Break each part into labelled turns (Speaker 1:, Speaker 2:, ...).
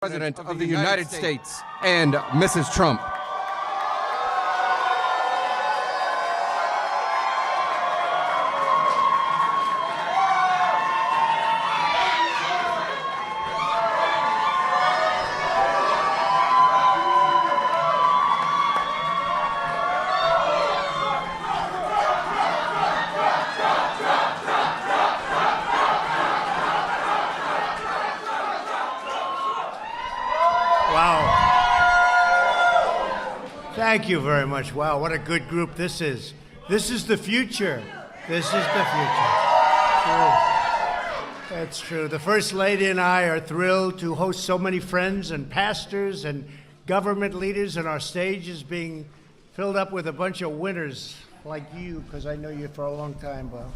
Speaker 1: President of the United States and Mrs. Trump.
Speaker 2: Thank you very much. Wow, what a good group this is. This is the future. This is the future. True. That's true. The First Lady and I are thrilled to host so many friends and pastors and government leaders, and our stage is being filled up with a bunch of winners like you, because I know you for a long time, Bob.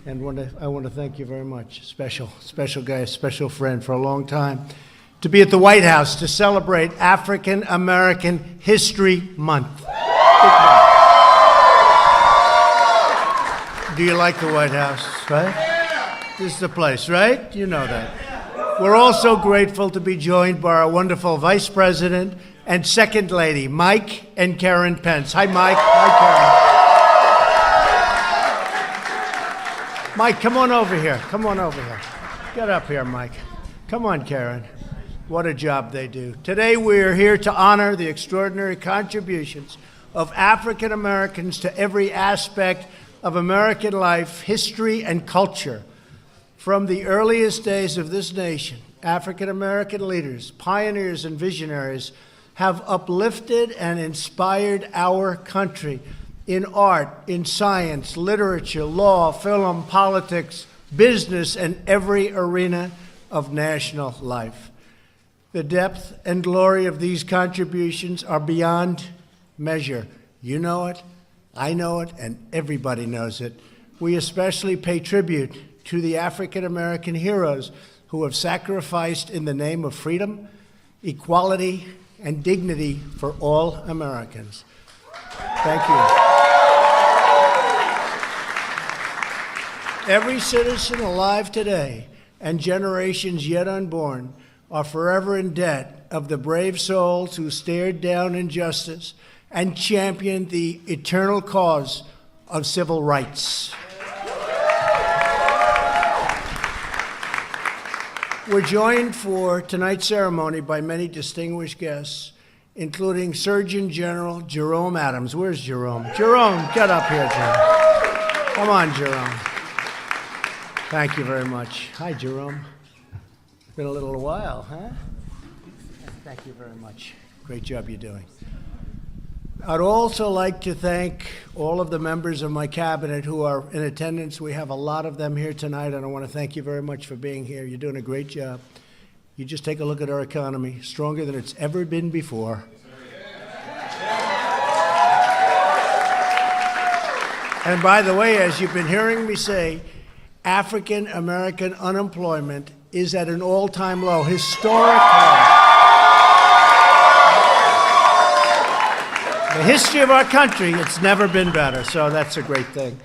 Speaker 2: And I want to thank you very much. Special guy, special friend for a long time. To be at the White House to celebrate African American History Month. Do you like the White House, right? This is the place, right? You know that. We're also grateful to be joined by our wonderful Vice President and Second Lady, Mike and Karen Pence. Hi, Mike. Hi, Karen. Mike, come on over here. Come on over here. Get up here, Mike. Come on, Karen. What a job they do. Today we are here to honor the extraordinary contributions of African Americans to every aspect of American life, history, and culture. From the earliest days of this nation, African American leaders, pioneers, and visionaries have uplifted and inspired our country in art, in science, literature, law, film, politics, business, and every arena of national life. The depth and glory of these contributions are beyond measure. You know it, I know it, and everybody knows it. We especially pay tribute to the African American heroes who have sacrificed in the name of freedom, equality, and dignity for all Americans. Thank you. Every citizen alive today and generations yet unborn are forever in debt of the brave souls who stared down injustice and championed the eternal cause of civil rights. We're joined for tonight's ceremony by many distinguished guests, including Surgeon General Jerome Adams. Where's Jerome? Jerome, get up here, Jerome. Come on, Jerome. Thank you very much. Hi, Jerome. Been a little while, huh? Thank you very much. Great job you're doing. I'd also like to thank all of the members of my cabinet who are in attendance. We have a lot of them here tonight, and I want to thank you very much for being here. You're doing a great job. You just take a look at our economy, stronger than it's ever been before. And by the way, as you've been hearing me say, African American unemployment is at an all-time low, historic low. The history of our country, it's never been better, so that's a great thing.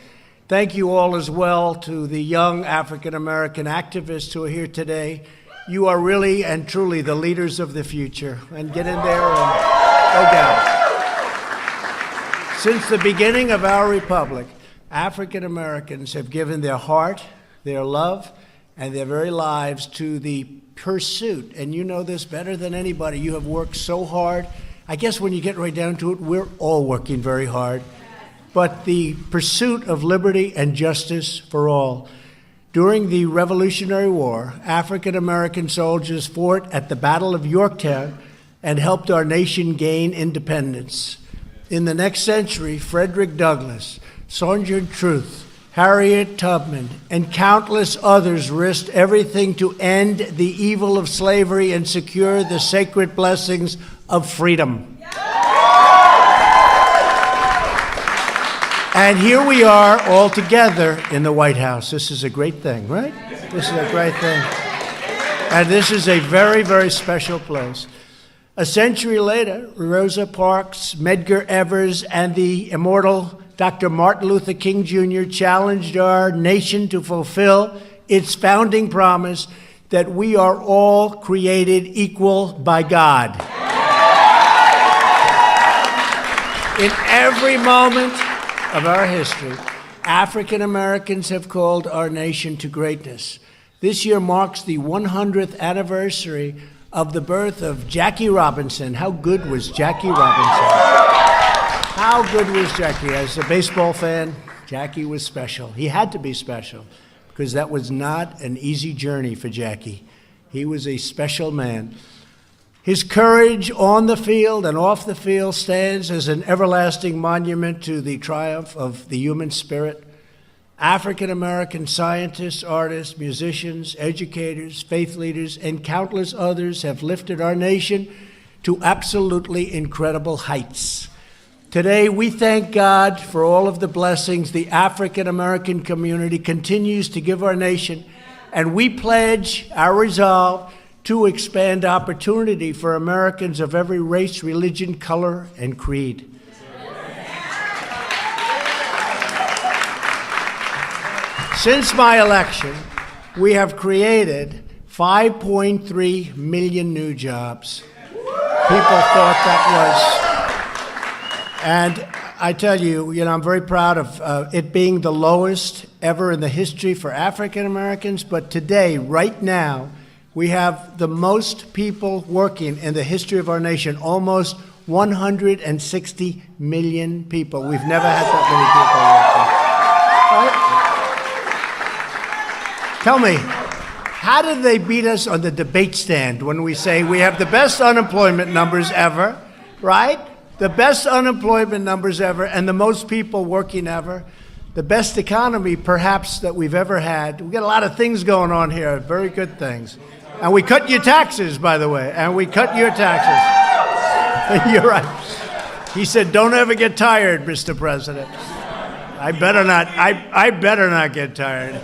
Speaker 2: Thank you all as well to the young African-American activists who are here today. You are really and truly the leaders of the future, and get in there and go down. Since the beginning of our republic, African-Americans have given their heart, their love, and their very lives to the pursuit, and you know this better than anybody. You have worked so hard. I guess when you get right down to it, we're all working very hard. But the pursuit of liberty and justice for all. During the Revolutionary War, African American soldiers fought at the Battle of Yorktown and helped our nation gain independence. In the next century, Frederick Douglass, Sojourner Truth, Harriet Tubman, and countless others risked everything to end the evil of slavery and secure the sacred blessings of freedom. And here we are all together in the White House. This is a great thing, right? This is a great thing. And this is a very, very special place. A century later, Rosa Parks, Medgar Evers, and the immortal Dr. Martin Luther King Jr. challenged our nation to fulfill its founding promise that we are all created equal by God. In every moment of our history, African Americans have called our nation to greatness. This year marks the 100th anniversary of the birth of Jackie Robinson. How good was Jackie Robinson? How good was Jackie? As a baseball fan, Jackie was special. He had to be special because that was not an easy journey for Jackie. He was a special man. His courage on the field and off the field stands as an everlasting monument to the triumph of the human spirit. African American scientists, artists, musicians, educators, faith leaders, and countless others have lifted our nation to absolutely incredible heights. Today, we thank God for all of the blessings the African American community continues to give our nation, and we pledge our resolve to expand opportunity for Americans of every race, religion, color, and creed. Since my election, we have created 5.3 million new jobs. People thought that was, and I tell you, I'm very proud of it being the lowest ever in the history for African Americans, but today, right now, we have the most people working in the history of our nation, almost 160 million people. We've never had that many people working. Right? Tell me, how did they beat us on the debate stand when we say we have the best unemployment numbers ever, right? The best unemployment numbers ever and the most people working ever. The best economy, perhaps, that we've ever had. We've got a lot of things going on here, very good things. And we cut your taxes, by the way, and we cut your taxes. You're right. He said, don't ever get tired, Mr. President. I better not get tired.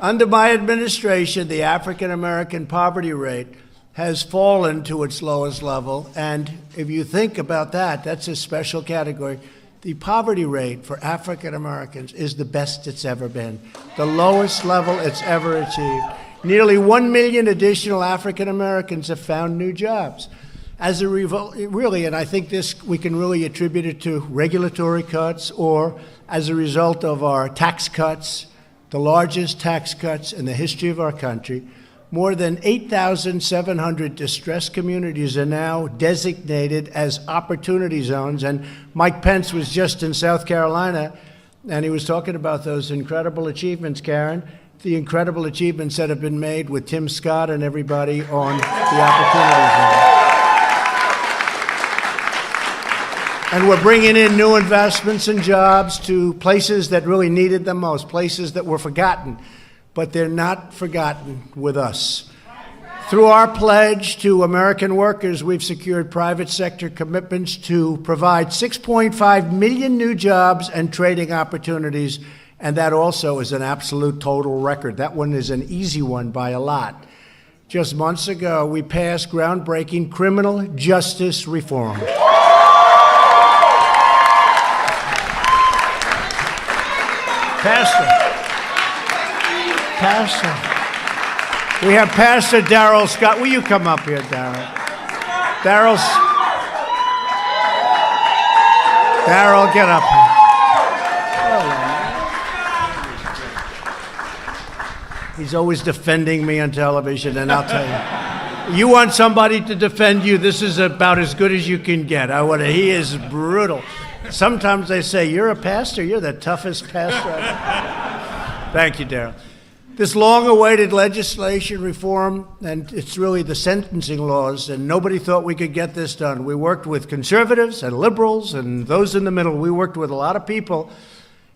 Speaker 2: Under my administration, the African American poverty rate has fallen to its lowest level. And if you think about that, that's a special category. The poverty rate for African Americans is the best it's ever been, the lowest level it's ever achieved. Nearly 1 million additional African Americans have found new jobs. As a really, and I think this we can really attribute it to regulatory cuts or as a result of our tax cuts, the largest tax cuts in the history of our country. More than 8,700 distressed communities are now designated as opportunity zones. And Mike Pence was just in South Carolina, and he was talking about those incredible achievements, Karen, the incredible achievements that have been made with Tim Scott and everybody on the opportunity zone. And we're bringing in new investments and jobs to places that really needed them most, places that were forgotten. But they're not forgotten with us. Through our pledge to American workers, we've secured private sector commitments to provide 6.5 million new jobs and trading opportunities, and that also is an absolute total record. That one is an easy one by a lot. Just months ago, we passed groundbreaking criminal justice reform. Pastor. We have Pastor Darrell Scott. Will you come up here, Darrell? Darrell, get up here. He's always defending me on television, and I'll tell you, you want somebody to defend you, this is about as good as you can get. He is brutal. Sometimes they say, you're a pastor, you're the toughest pastor ever. Thank you, Darrell. This long-awaited legislation reform, and it's really the sentencing laws, and nobody thought we could get this done. We worked with conservatives and liberals and those in the middle. We worked with a lot of people,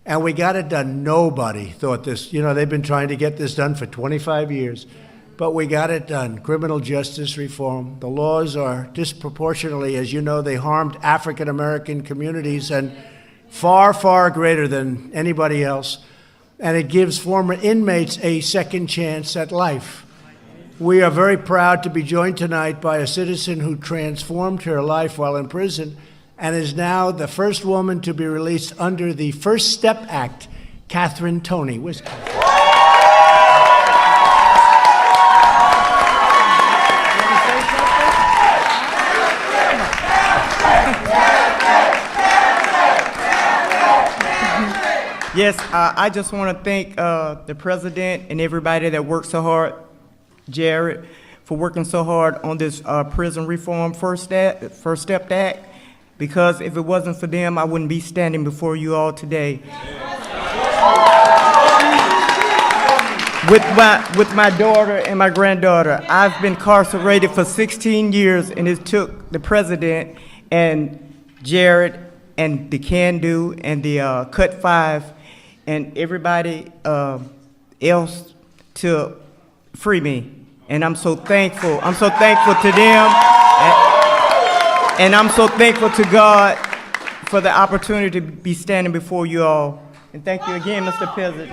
Speaker 2: and we got it done. Nobody thought this. They've been trying to get this done for 25 years, but we got it done. Criminal justice reform. The laws are disproportionately, as you know, they harmed African-American communities and far, far greater than anybody else. And it gives former inmates a second chance at life. We are very proud to be joined tonight by a citizen who transformed her life while in prison and is now the first woman to be released under the First Step Act, Catherine Toney. Where's Catherine?
Speaker 3: Yes, I just want to thank the president and everybody that worked so hard, Jared, for working so hard on this prison reform First Step Act, because if it wasn't for them, I wouldn't be standing before you all today. With my daughter and my granddaughter, I've been incarcerated for 16 years, and it took the president and Jared and the Can Do and the Cut 5 and everybody else to free me. And I'm so thankful. I'm so thankful to them. And I'm so thankful to God for the opportunity to be standing before you all. And thank you again, Mr. President.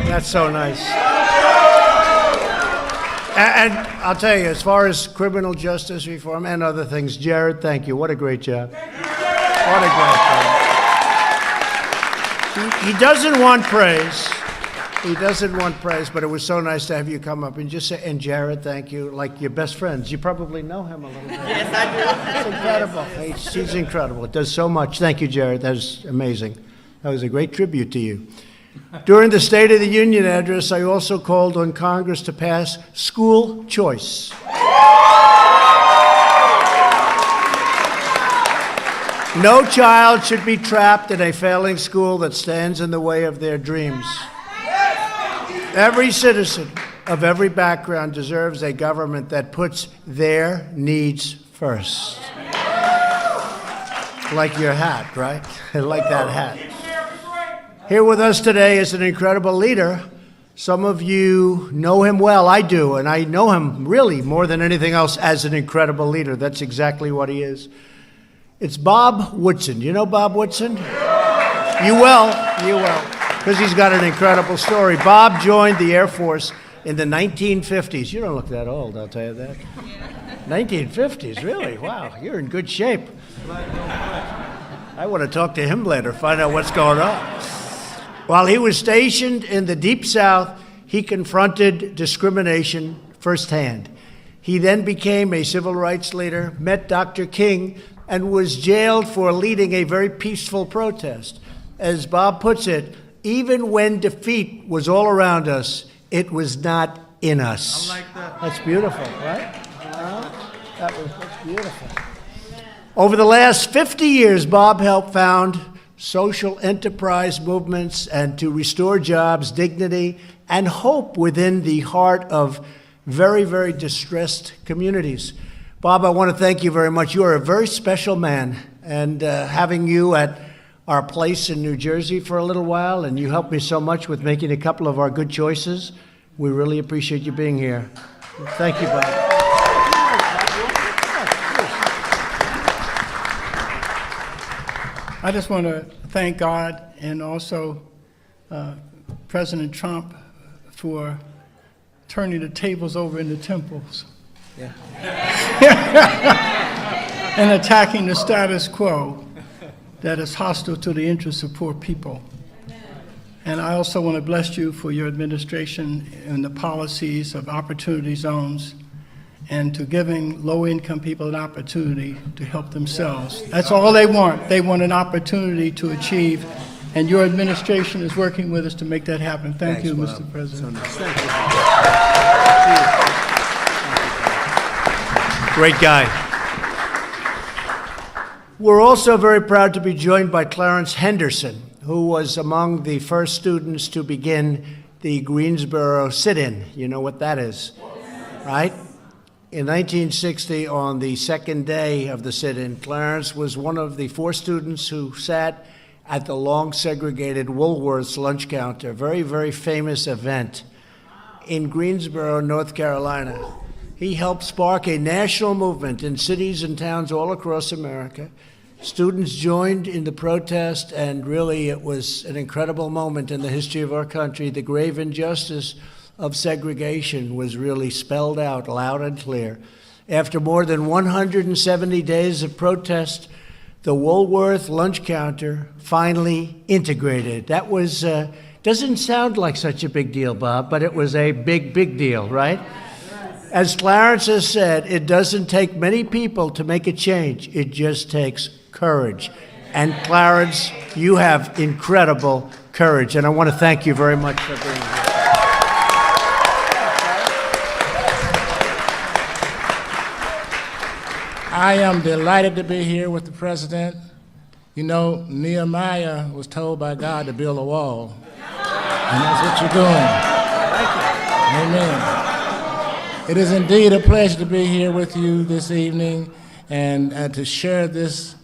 Speaker 2: That's so nice. And I'll tell you, as far as criminal justice reform and other things, Jared, thank you. What a great job. What a great job. He doesn't want praise. He doesn't want praise, but it was so nice to have you come up and just say, and Jared, thank you, like your best friends. You probably know him a little bit.
Speaker 3: Yes, I do.
Speaker 2: It's incredible. He's incredible. It does so much. Thank you, Jared. That was amazing. That was a great tribute to you. During the State of the Union address, I also called on Congress to pass school choice. No child should be trapped in a failing school that stands in the way of their dreams. Every citizen of every background deserves a government that puts their needs first. Like your hat, right? I like that hat. Here with us today is an incredible leader. Some of you know him well. I do, and I know him really more than anything else as an incredible leader. That's exactly what he is. It's Bob Woodson. You know Bob Woodson? You will, because he's got an incredible story. Bob joined the Air Force in the 1950s. You don't look that old, I'll tell you that. 1950s, really? Wow, you're in good shape. I want to talk to him later, find out what's going on. While he was stationed in the Deep South, he confronted discrimination firsthand. He then became a civil rights leader, met Dr. King, and was jailed for leading a very peaceful protest. As Bob puts it, even when defeat was all around us, it was not in us. I like that. That's beautiful, right? That's beautiful. Over the last 50 years, Bob helped found social enterprise movements and to restore jobs, dignity, and hope within the heart of very, very distressed communities. Bob, I want to thank you very much. You are a very special man, and having you at our place in New Jersey for a little while, and you helped me so much with making a couple of our good choices. We really appreciate you being here. Thank you, Bob.
Speaker 4: I just want to thank God and also President Trump for turning the tables over in the temples. Yeah. And attacking the status quo that is hostile to the interests of poor people. And I also want to bless you for your administration and the policies of opportunity zones and to giving low-income people an opportunity to help themselves. That's all they want. They want an opportunity to achieve, and your administration is working with us to make that happen. Thanks, you, Mr. President.
Speaker 2: Thank you. Great guy. We're also very proud to be joined by Clarence Henderson, who was among the first students to begin the Greensboro sit-in. You know what that is, right? In 1960, on the second day of the sit-in, Clarence was one of the 4 students who sat at the long segregated Woolworth's lunch counter, a very, very famous event in Greensboro, North Carolina. He helped spark a national movement in cities and towns all across America. Students joined in the protest, and really it was an incredible moment in the history of our country. The grave injustice of segregation was really spelled out loud and clear. After more than 170 days of protest, the Woolworth lunch counter finally integrated. That was, doesn't sound like such a big deal, Bob, but it was a big, big deal, right? As Clarence has said, it doesn't take many people to make a change. It just takes courage. And Clarence, you have incredible courage, and I want to thank you very much for being here.
Speaker 5: I am delighted to be here with the president. You know, Nehemiah was told by God to build a wall, and that's what you're doing. Thank you. Amen. It is indeed a pleasure to be here with you this evening and to share this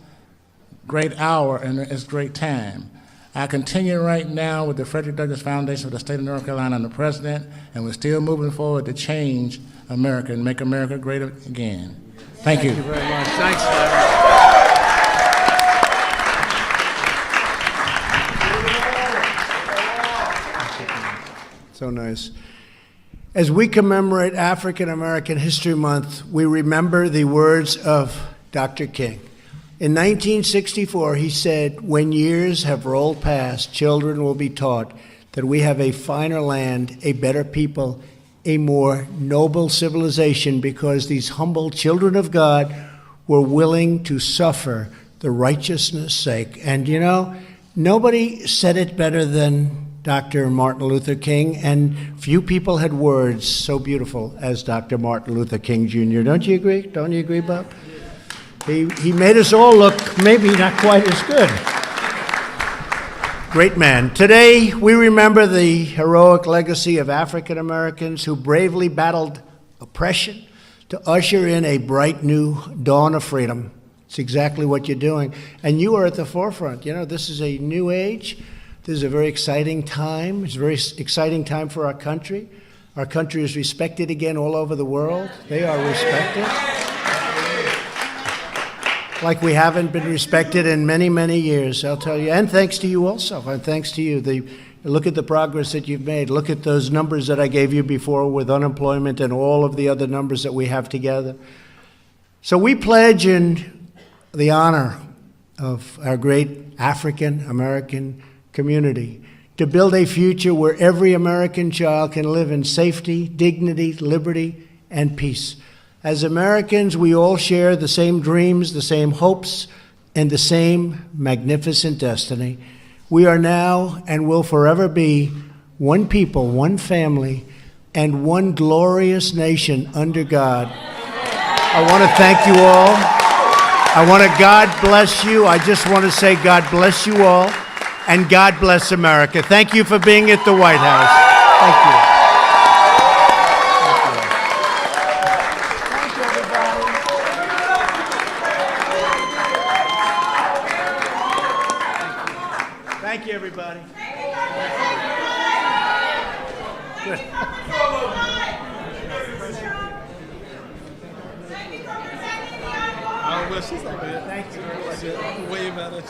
Speaker 5: great hour and this great time. I continue right now with the Frederick Douglass Foundation for the State of North Carolina and the President, and we're still moving forward to change America and make America great again. Thank you.
Speaker 2: Thank you very much. Thanks, Larry. So nice. As we commemorate African American History Month, we remember the words of Dr. King. In 1964, he said, "When years have rolled past, children will be taught that we have a finer land, a better people, a more noble civilization, because these humble children of God were willing to suffer the righteousness' sake." And you know, nobody said it better than Dr. Martin Luther King, and few people had words so beautiful as Dr. Martin Luther King Jr. Don't you agree? Don't you agree, Bob? He made us all look maybe not quite as good. Great man. Today, we remember the heroic legacy of African Americans who bravely battled oppression to usher in a bright new dawn of freedom. It's exactly what you're doing. And you are at the forefront. You know, this is a new age. This is a very exciting time. It's a very exciting time for our country. Our country is respected again all over the world. They are respected like we haven't been respected in many, many years, I'll tell you. And thanks to you also, and thanks to you. Look at the progress that you've made. Look at those numbers that I gave you before with unemployment and all of the other numbers that we have together. So we pledge in the honor of our great African American community to build a future where every American child can live in safety, dignity, liberty, and peace. As Americans, we all share the same dreams, the same hopes, and the same magnificent destiny. We are now and will forever be one people, one family, and one glorious nation under God. I want to thank you all. I want to God bless you. I just want to say God bless you all, and God bless America. Thank you for being at the White House. Thank you. Thank you, everybody. Good.
Speaker 1: She's like, thank you. Wave at us.